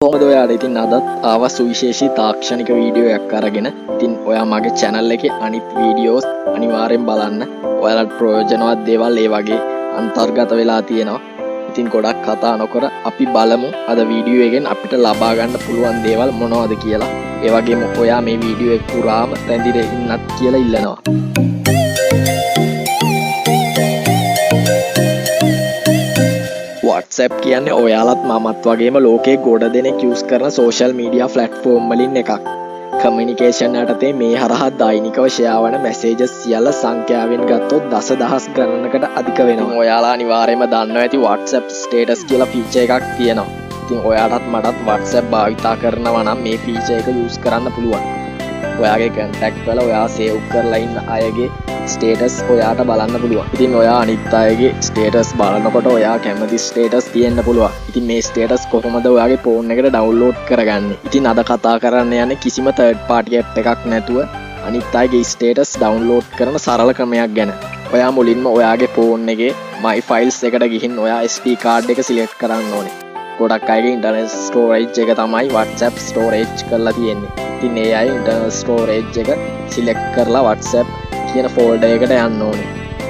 කොහොමද ඔයාලා ඉතින් අදත් ආව සුවිශේෂී තාක්ෂණික වීඩියෝ එකක් අරගෙන ඉතින් ඔයා මගේ channel එකේ අනිත් වීඩියෝස් අනිවාර්යෙන් බලන්න. ඔයාලට ප්‍රයෝජනවත් දේවල් ඒ වගේ අන්තර්ගත වෙලා තියෙනවා. ඉතින් ගොඩක් කතා නොකර අපි බලමු අද වීඩියෝ එකෙන් අපිට ලබා ගන්න පුළුවන් දේවල් මොනවද කියලා. ඒ වගේම ඔයා මේ වීඩියෝ එක පුරාම රැඳිලා ඉන්නත් කියලා ඉල්ලනවා. WhatsApp කියන්නේ ඔයාලත් මමත් වගේම ලෝකේ ගොඩ දෙනෙක් යූස් කරන social media platform වලින් එකක්. කමියුනිකේෂන් යටතේ මේ හරහා දෛනිකව ෂෙයා වන මැසේජස් සියල්ල සංඛ්‍යාවෙන් ගත්තොත් දසදහස් ගණනකට අධික වෙනවා. ඔයාලා අනිවාර්යයෙන්ම දන්නවා ඇති WhatsApp status කියලා feature එකක් තියෙනවා. ඉතින් ඔයාලටත් මටත් WhatsApp භාවිතා කරනවා නම් මේ feature එක යූස් කරන්න පුළුවන්. ඔයාගේ contact වල ඔයා save කරලා ඉන්න අයගේ status ඔයාට බලන්න පුළුවන්. ඉතින් ඔයා අනිත් අයගේ status බලනකොට ඔයා කැමති status තියෙන්න පුළුවන්. ඉතින් මේ status කොහොමද ඔයාගේ phone එකට download කරගන්නේ? ඉතින් අද කතා කරන්න යන්නේ කිසිම third party app එකක් නැතුව අනිත් අයගේ status download කරන සරල ක්‍රමයක් ගැන. ඔයා මුලින්ම ඔයාගේ phone එකේ my files එකට ගිහින් ඔයා SD card එක select කරන්න ඕනේ. ගොඩක් අයගේ internet storage එක තමයි WhatsApp storage කරලා තියෙන්නේ. ඉතින් ඒ අය internal storage එක select කරලා WhatsApp කියන folder එකට යන්න ඕනේ.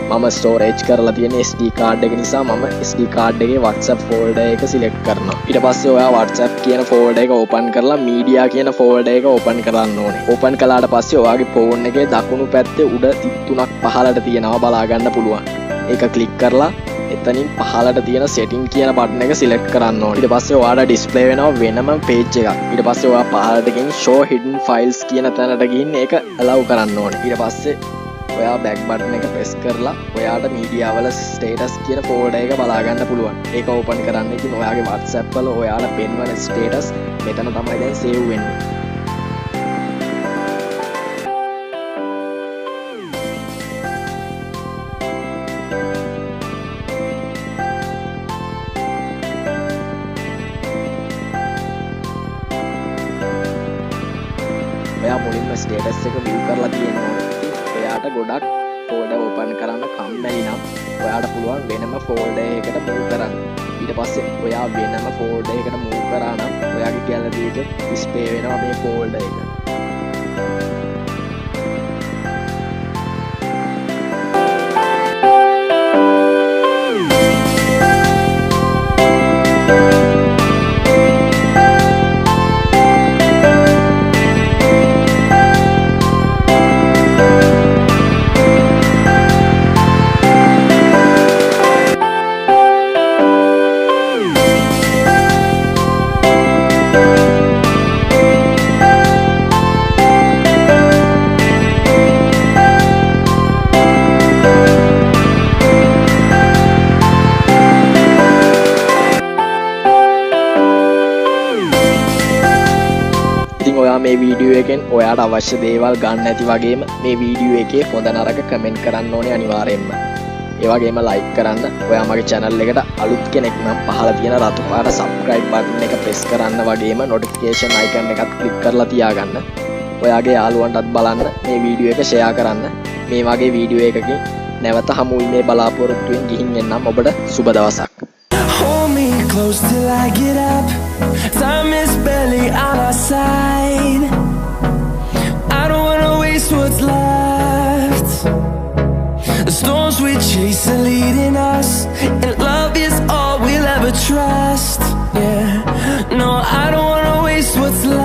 මම storage කරලා තියෙන SD card එක නිසා මම SD card එකේ WhatsApp folder එක select කරනවා. ඊට පස්සේ ඔයා WhatsApp කියන folder එක open කරලා media කියන folder එක open කරන්න ඕනේ. open කළාට පස්සේ ඔයාගේ phone එකේ දකුණු පැත්තේ උඩ තිත් තුනක් පහළට තියෙනවා බලා ගන්න පුළුවන්. ඒක click කරලා එතනින් පහළට තියෙන setting කියන button එක select කරන්න ඕනේ. ඊට පස්සේ ඔයාලා display වෙනවා වෙනම page එකක්. ඊට පස්සේ ඔයා පහළට ගිහින් show hidden files කියන තැනට ගිහින් ඒක allow කරන්න ඕනේ. ඊට පස්සේ ඔයා back button එක press කරලා ඔයාට media වල status කියන folder එක බලා ගන්න පුළුවන්. ඒක open කරන්න ඉතින් ඔයාගේ WhatsApp වල ඔයාලා පෙන්වන status මෙතන තමයි දැන් save වෙන්නේ. ඔයා මුලින්ම status එක view කරලා තියෙනවා. ඔයාට ගොඩක් folder open කරන්න කම්මැලි නම් ඔයාට පුළුවන් වෙනම folder එකකට move කරන්න. ඊට පස්සේ ඔයා වෙනම folder එකකට move කරා නම් ඔයාගේ gallery එකේ display වෙනවා මේ folder එක. ඔයා මේ වීඩියෝ එකෙන් ඔයාට අවශ්‍ය දේවල් ගන්න ඇති වගේම මේ වීඩියෝ එකේ හොඳ නරක කමෙන්ට් කරන්න ඕනේ අනිවාර්යයෙන්ම. ඒ වගේම ලයික් කරන්න. ඔයා මගේ channel එකට අලුත් කෙනෙක් නම් පහළ තියෙන රතු පාට subscribe button එක press කරන්න වගේම notification icon එකත් click කරලා තියාගන්න. ඔයාගේ යාළුවන්ටත් බලන්න මේ වීඩියෝ එක share කරන්න. මේ වගේ වීඩියෝ එකකින් නැවත හමු වීමේ බලාපොරොත්තුවෙන් ගිහින් එන්නම් ඔබට සුබ දවසක්. Hold me close till I get up. Time is barely on our side. I don't wanna waste what's left. The storms we chase are leading us, and love is all we'll ever trust. Yeah, no, I don't wanna waste what's left.